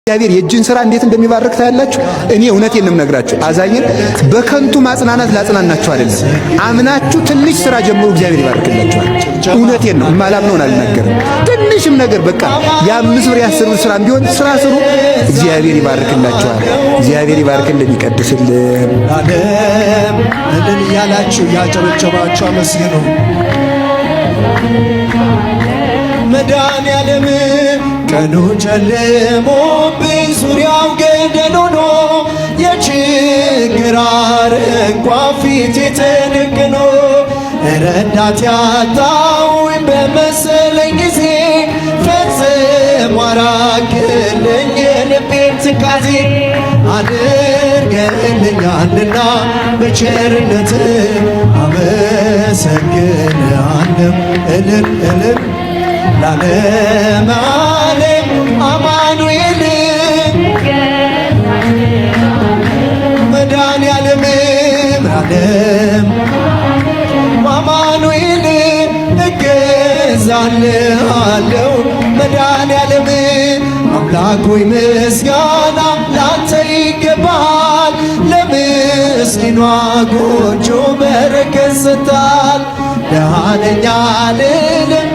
እግዚአብሔር የእጅን ሥራ እንዴት እንደሚባርክ ታያላችሁ። እኔ እውነቴን ነው የምነግራችሁ። አዛኝን በከንቱ ማጽናናት ላጽናናችሁ አይደለም። አምናችሁ ትንሽ ሥራ ጀምሩ፣ እግዚአብሔር ይባርክላችኋል። እውነቴን ነው፣ የማላምነውን አልናገርም። ትንሽም ነገር በቃ የ5 ብር የ10 ብር ሥራም ቢሆን ሥራ ስሩ፣ እግዚአብሔር ይባርክላችኋል። እግዚአብሔር ይባርክልን፣ ይቀድስልን። ዓለም እልል ያላችሁ ያጨበጨባችሁ አመስግኑ። መድኃኔዓለም ቀኑ ጨልሞብኝ ዙሪያው ገደል ሆኖ የችግር አረንቋ ፊቴ ተደቅኖ ረዳት ያጣሁኝ በመሰለኝ ጊዜ ፈጽሞ አራቅልኝ የልቤን ትካዜ አድርገህልኛልና በቸርነት አመሰግንሃለሁ። እልል እልል ለዓለም ዓለም አማኑኤል መድኃኔዓለም ዓለም አማኑኤል እገዛልሃለሁ። መድኃኔዓለም አምላክ ሆይ ምስጋና ላንተ ይገባል። ለምስኪኗ ጎጆ በረከት ሰጥተሃል። ደሃ ነኝ አልልም